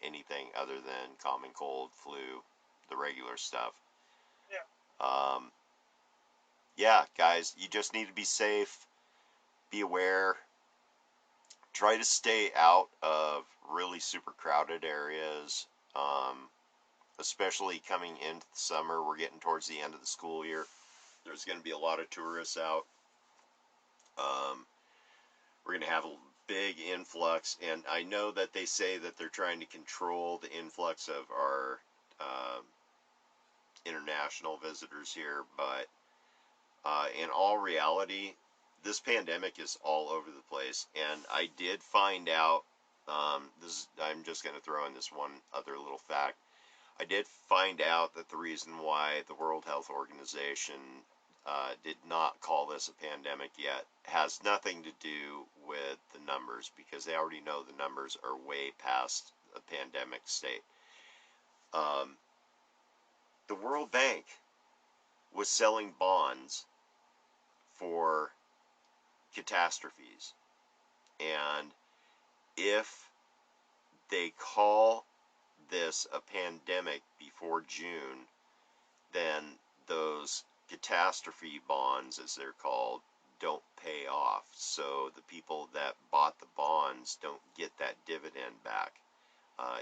anything other than common cold, flu, the regular stuff. Yeah, guys, you just need to be safe, be aware, try to stay out of really super crowded areas. Especially coming into the summer, we're getting towards the end of the school year. There's going to be a lot of tourists out. We're going to have a big influx, and I know that they say that they're trying to control the influx of our international visitors here, but in all reality, this pandemic is all over the place. And I did find out, I'm just going to throw in this one other little fact. I did find out that the reason why the World Health Organization did not call this a pandemic yet has nothing to do with the numbers, because they already know the numbers are way past a pandemic state. The World Bank was selling bonds for catastrophes, and if they call this a pandemic before June, then those catastrophe bonds, as they're called, don't pay off. So the people that bought the bonds don't get that dividend back.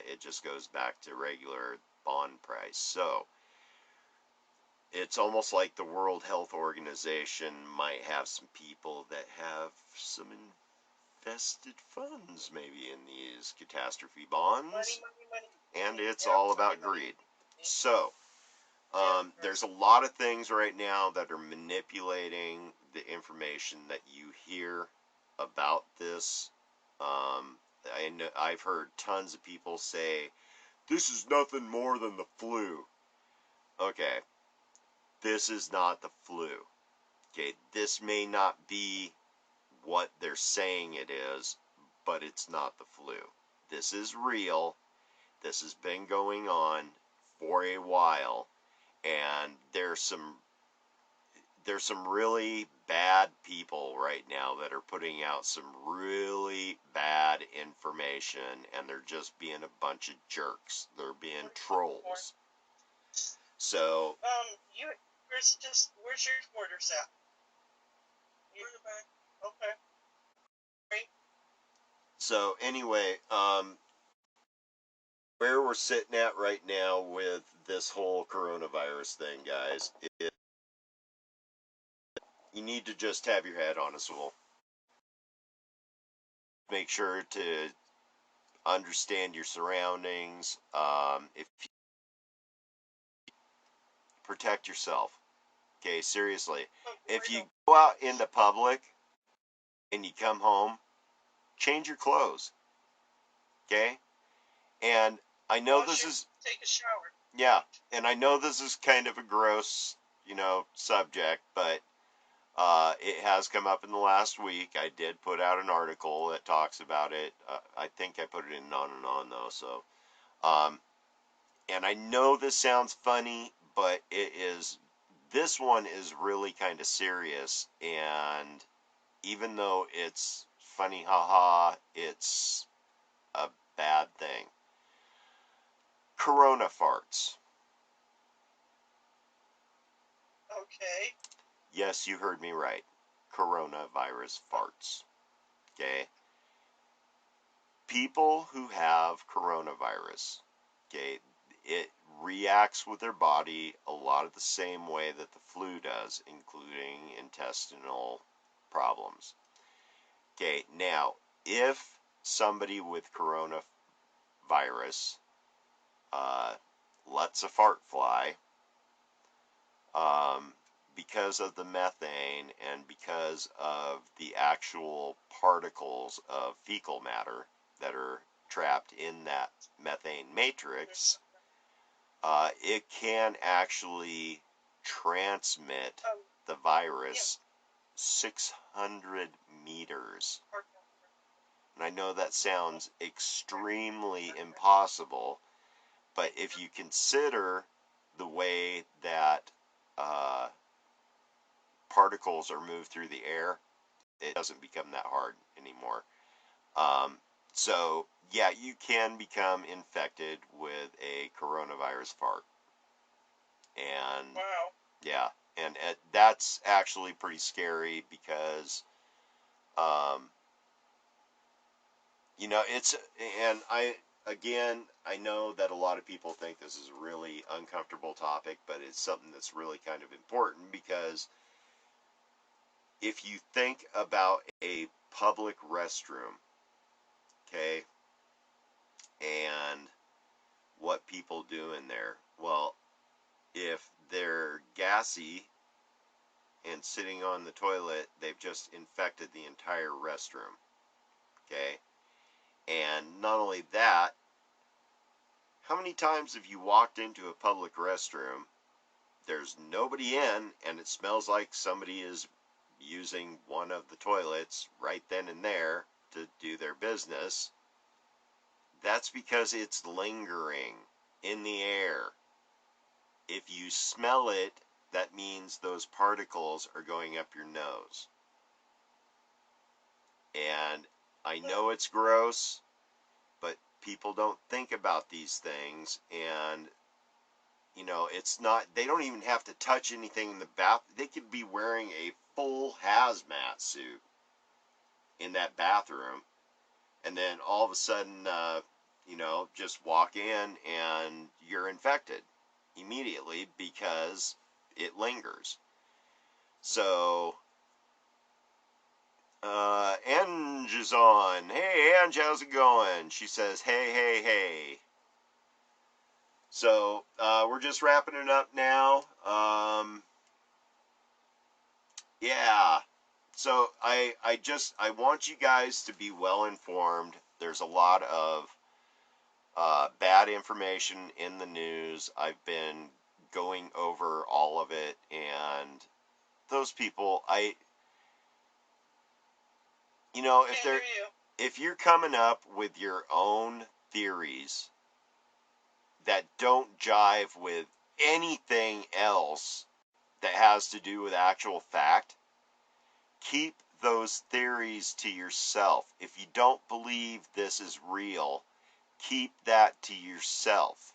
It just goes back to regular bond price. So it's almost like the World Health Organization might have some people that have some invested funds maybe in these catastrophe bonds. Money. And it's all about greed. So there's a lot of things right now that are manipulating the information that you hear about this. I've heard tons of people say, this is nothing more than the flu. Okay, this is not the flu. Okay, this may not be what they're saying it is, but it's not the flu. This is real. This has been going on for a while, and there's some really bad people right now that are putting out some really bad information, and they're just being a bunch of jerks. They're being trolls. So where's your quarters at? You're in the back. Okay. Great. So anyway, where we're sitting at right now with this whole coronavirus thing, guys, is you need to just have your head on a swivel. Make sure to understand your surroundings. If you protect yourself, okay, seriously. If you go out into public and you come home, change your clothes, okay? And I know take a shower. Yeah, and I know this is kind of a gross, subject, but it has come up in the last week. I did put out an article that talks about it. I think I put it in On and On, though. So, and I know this sounds funny, but this one is really kind of serious. And even though it's funny, haha, it's a bad thing. Corona farts. Okay. Yes, you heard me right. Coronavirus farts. Okay? People who have coronavirus, okay, it reacts with their body a lot of the same way that the flu does, including intestinal problems. Okay, now, if somebody with coronavirus lets a fart fly, because of the methane and because of the actual particles of fecal matter that are trapped in that methane matrix, it can actually transmit the virus 600 meters. And I know that sounds extremely impossible, but if you consider the way that particles are moved through the air, it doesn't become that hard anymore. So, yeah, you can become infected with a coronavirus fart. And, Wow. yeah, and that's actually pretty scary because, you know, and I know that a lot of people think this is a really uncomfortable topic, but it's something that's really kind of important because if you think about a public restroom, okay, and what people do in there, well, if they're gassy and sitting on the toilet, they've just infected the entire restroom, okay? And not only that, how many times have you walked into a public restroom, there's nobody in, and it smells like somebody is using one of the toilets right then and there to do their business? That's because it's lingering in the air. If you smell it, that means those particles are going up your nose. And I know it's gross, but people don't think about these things. And, you know, it's not, they don't even have to touch anything in the bath. They could be wearing a full hazmat suit in that bathroom. And then all of a sudden, you know, just walk in and you're infected immediately because it lingers. So, Ange is on. Hey, Ange, how's it going? She says, hey, hey, hey. So, we're just wrapping it up now. Yeah. So, I want you guys to be well informed. There's a lot of bad information in the news. I've been going over all of it, and those people, you know, if you're coming up with your own theories that don't jive with anything else that has to do with actual fact, keep those theories to yourself. If you don't believe this is real, keep that to yourself.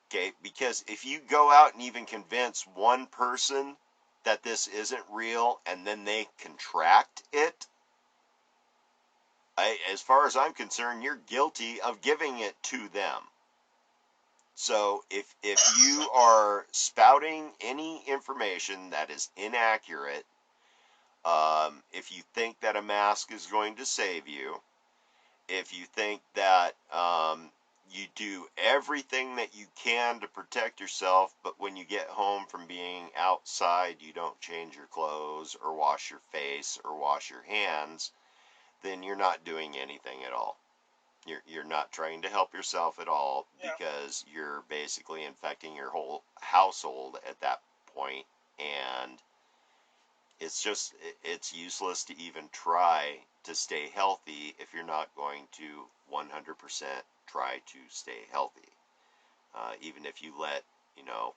Okay, because if you go out and even convince one person that this isn't real and then they contract it, as far as I'm concerned, you're guilty of giving it to them. So if you are spouting any information that is inaccurate, if you think that a mask is going to save you, if you think that you do everything that you can to protect yourself, but when you get home from being outside, you don't change your clothes or wash your face or wash your hands, then you're not doing anything at all. You're not trying to help yourself at all, because you're basically infecting your whole household at that point, and it's useless to even try to stay healthy if you're not going to 100% try to stay healthy. Even if you let, you know,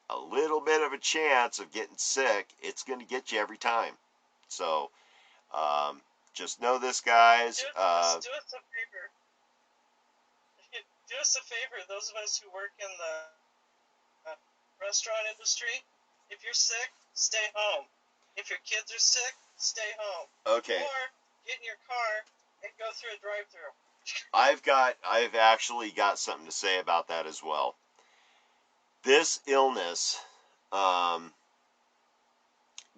a little bit of a chance of getting sick, it's going to get you every time. So, just know this, guys. Do us a favor. Do us a favor, those of us who work in the restaurant industry. If you're sick, stay home. If your kids are sick, stay home. Okay. Or get in your car and go through a drive-thru. I've actually got something to say about that as well. This illness,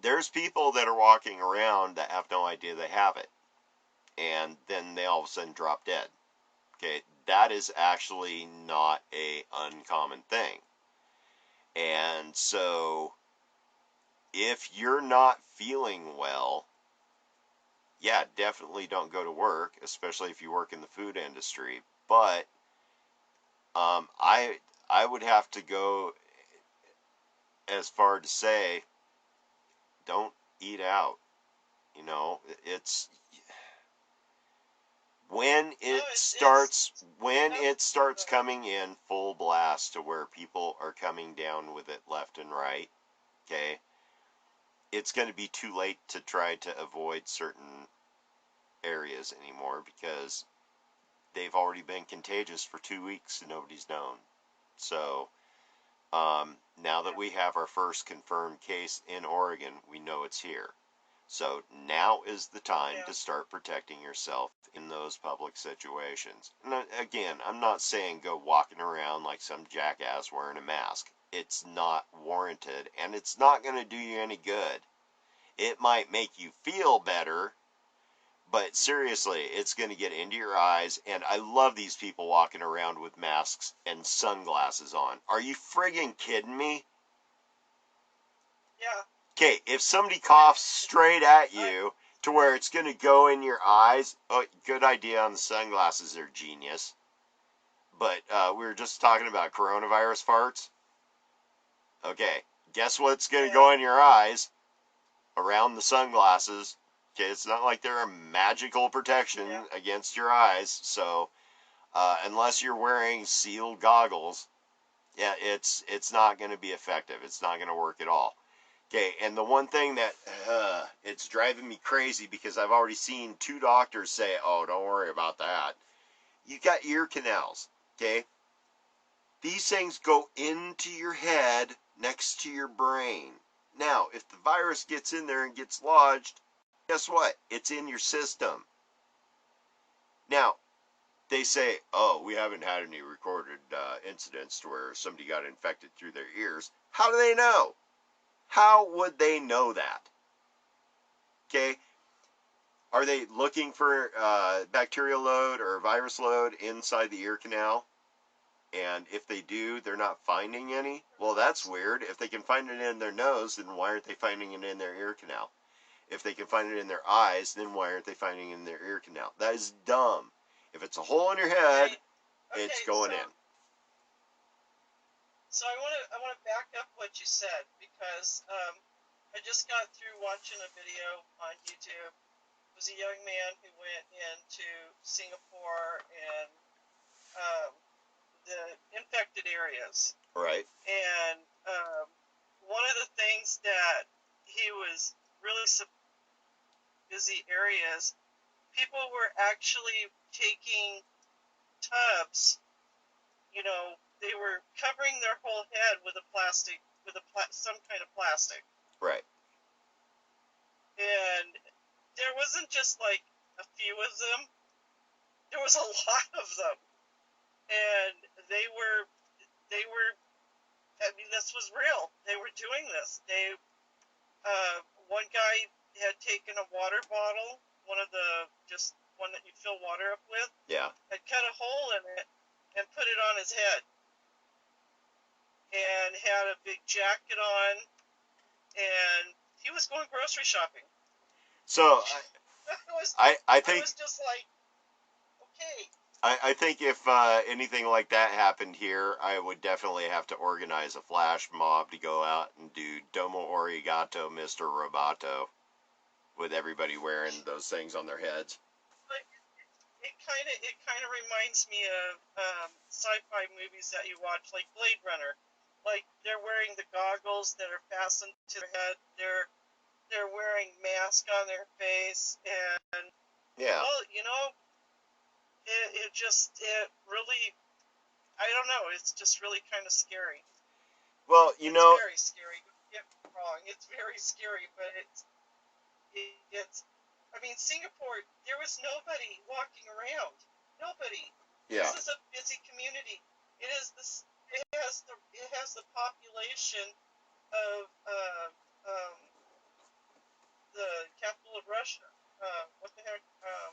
there's people that are walking around that have no idea they have it, and then they all of a sudden drop dead. Okay, that is actually not a uncommon thing. And so if you're not feeling well, yeah, definitely don't go to work, especially if you work in the food industry. But I would have to go as far to say, don't eat out. You know, it's when No, it it's starts when that's it starts coming in full blast to where people are coming down with it left and right. Okay, it's going to be too late to try to avoid certain areas anymore because they've already been contagious for 2 weeks and nobody's known. So now that we have our first confirmed case in Oregon, we know it's here. So now is the time yeah. to start protecting yourself in those public situations. And again, I'm not saying go walking around like some jackass wearing a mask. It's not warranted, and it's not going to do you any good. It might make you feel better, but seriously, it's going to get into your eyes, and I love these people walking around with masks and sunglasses on. Are you friggin' kidding me? Yeah. Okay, if somebody coughs straight at I, you to where it's going to go in your eyes, oh, good idea on the sunglasses, they're genius. But we were just talking about coronavirus farts. Okay, guess what's going to yeah. go in your eyes? Around the sunglasses. Okay, it's not like they're a magical protection Yeah. against your eyes, so unless you're wearing sealed goggles, yeah, it's not going to be effective. It's not going to work at all. Okay, and the one thing that it's driving me crazy because I've already seen 2 doctors say, "Oh, don't worry about that." You got ear canals, okay? These things go into your head next to your brain. Now, if the virus gets in there and gets lodged, guess what? It's in your system. Now, they say, "Oh, we haven't had any recorded incidents where somebody got infected through their ears." How do they know? How would they know that? Okay, are they looking for bacterial load or virus load inside the ear canal? And if they do, they're not finding any? Well, that's weird. If they can find it in their nose, then why aren't they finding it in their ear canal? If they can find it in their eyes, then why aren't they finding it in their ear canal? That is dumb. If it's a hole in your head, Okay. it's Okay. going in. So I want to back up what you said because I just got through watching a video on YouTube. It was a young man who went into Singapore and the infected areas, Right. and one of the things that he was really busy areas, people were actually taking tubs. They were covering their whole head with a plastic, with some kind of plastic, Right. and there wasn't just like a few of them. There was a lot of them, and they were. I mean, this was real. They were doing this. One guy had taken a water bottle, just one that you fill water up with, Yeah. had cut a hole in it and put it on his head, and had a big jacket on, and he was going grocery shopping. So I I think was just like, okay. I think if anything like that happened here, I would definitely have to organize a flash mob to go out and do Domo Arigato, Mr. Roboto, with everybody wearing those things on their heads. But it kind of reminds me of sci-fi movies that you watch, like Blade Runner. Like they're wearing the goggles that are fastened to their head. They're wearing masks on their face, and Yeah. well, it really, I don't know. It's just really kind of scary. Well, It's very scary. Don't get me wrong. It's very scary, but it's. I mean, Singapore. There was nobody walking around. Nobody. yeah. This is a busy community. It is this. It has the population of the capital of Russia. What the heck? I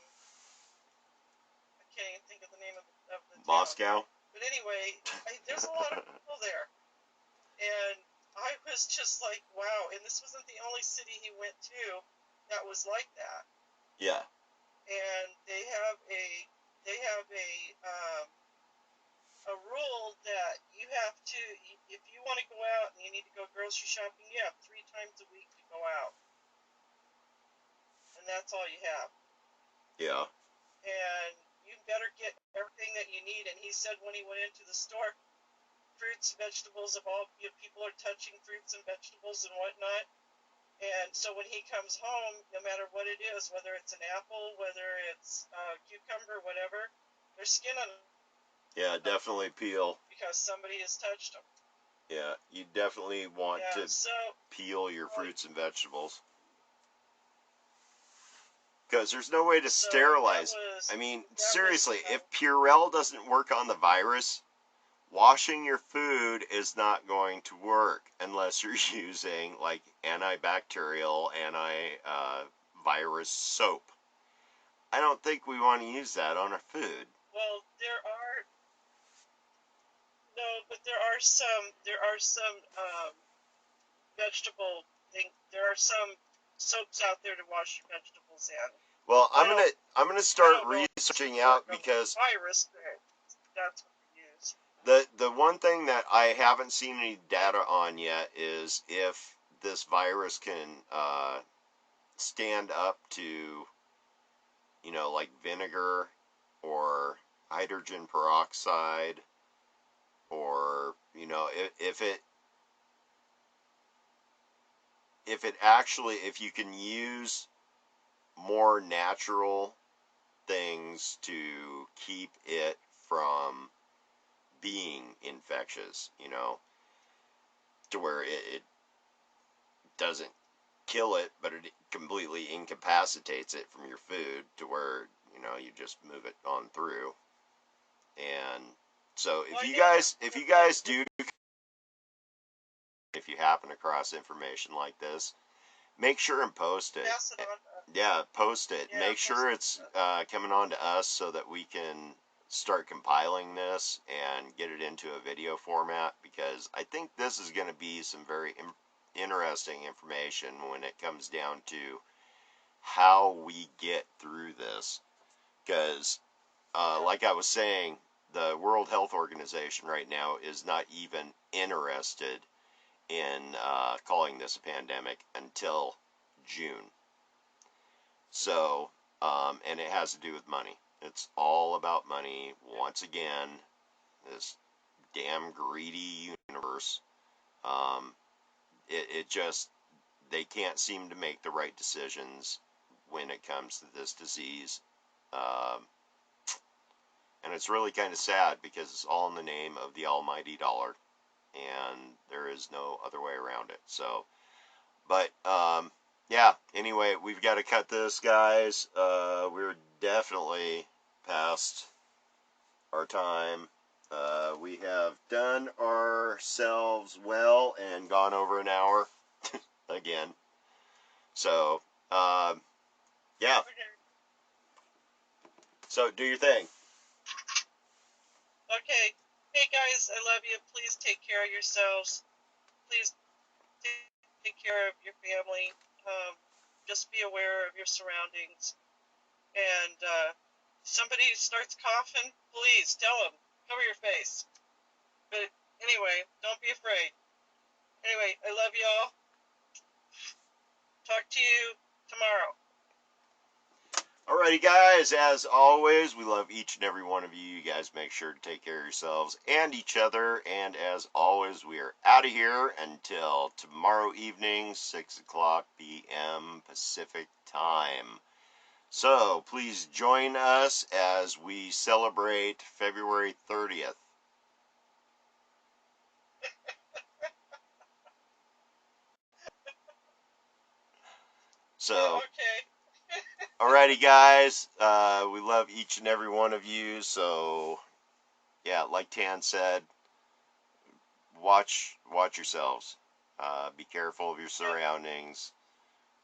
can't even think of the name of the town. Moscow. But anyway, there's a lot of people there, and I was just like, wow. And this wasn't the only city he went to that was like that. Yeah. And they have a rule that you have to, if you want to go out and you need to go grocery shopping, you have 3 times a week to go out, and that's all you have. Yeah. And you better get everything that you need. And he said when he went into the store, fruits, vegetables of all, people are touching fruits and vegetables and whatnot. And so when he comes home, no matter what it is, whether it's an apple, whether it's cucumber, whatever, there's skin on them Yeah, definitely peel. because somebody has touched them. Yeah, you definitely want Yeah, to so peel your fruits and vegetables. Because there's no way to so that sterilize. was I mean, that was seriously, if Purell doesn't work on the virus, washing your food is not going to work unless you're using like antibacterial, anti-virus soap. I don't think we want to use that on our food. well, there are no, but there are some vegetable thing. There are some soaps out there to wash your vegetables in. Well, I I'm gonna I start don't know if it's researching gonna out work on the because virus, but that's what we use. the one thing that I haven't seen any data on yet is if this virus can stand up to, like vinegar or hydrogen peroxide, or if it actually, if you can use more natural things to keep it from being infectious, to where it doesn't kill it, but it completely incapacitates it from your food to where, you just move it on through. And so Well, yeah. if you guys do, if you happen across information like this, make sure and post it. Pass it on. Yeah, post it. Yeah, Make post sure it. it's coming on to us so that we can start compiling this and get it into a video format, because I think this is going to be some very interesting information when it comes down to how we get through this. Because, like I was saying, the World Health Organization right now is not even interested in calling this a pandemic until June. So, and it has to do with money. It's all about money. Once again, this damn greedy universe. Um, it just, they can't seem to make the right decisions when it comes to this disease. Um, and it's really kind of sad because it's all in the name of the almighty dollar. And there is no other way around it. So, but, yeah, anyway, we've got to cut this, guys. We're definitely past our time. We have done ourselves well and gone over an hour again. So, yeah. Okay. So, do your thing. Okay. Hey guys, I love you. Please take care of yourselves. Please take care of your family. Just be aware of your surroundings. And somebody starts coughing, please tell them. Cover your face. But anyway, don't be afraid. Anyway, I love y'all. Talk to you tomorrow. Alrighty, guys, as always, we love each and every one of you. You guys make sure to take care of yourselves and each other. And as always, we are out of here until tomorrow evening, 6 o'clock p.m. Pacific time. So please join us as we celebrate February 30th. So, Okay. alrighty, guys, we love each and every one of you. So, yeah, like Tan said, watch yourselves. Be careful of your surroundings.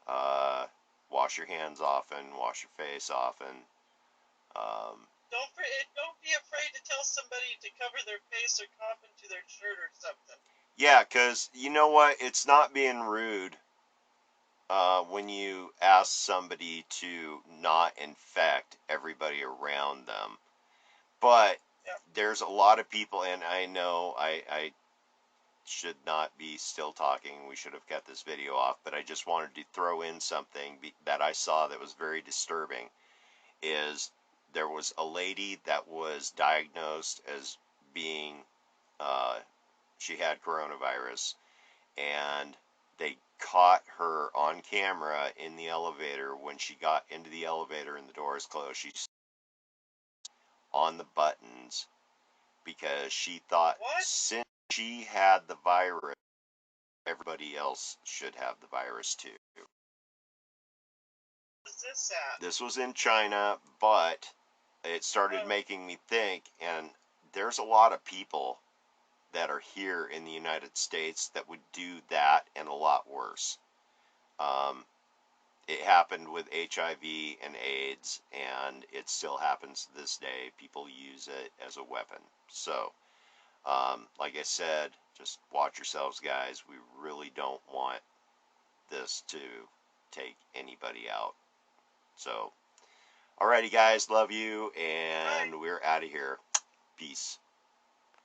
Wash your hands often. Wash your face often. Um, Don't be afraid to tell somebody to cover their face or cough into their shirt or something. Yeah, because you know what? It's not being rude when you ask somebody to not infect everybody around them. But Yeah. there's a lot of people, and I know I should not be still talking. We should have cut this video off, but I just wanted to throw in something that I saw that was very disturbing. Is there was a lady that was diagnosed as being, uh, she had coronavirus, and they caught her on camera in the elevator. When she got into the elevator and the doors closed, she's on the buttons because she thought What? since she had the virus, everybody else should have the virus too. Is this at? This was in China, but it started Oh, making me think, and there's a lot of people that are here in the United States that would do that and a lot worse. Um, it happened with HIV and AIDS, and it still happens to this day. People use it as a weapon. So, like I said, just watch yourselves, guys. We really don't want this to take anybody out. So, alrighty, guys, love you, bye. and we're out of here. Peace.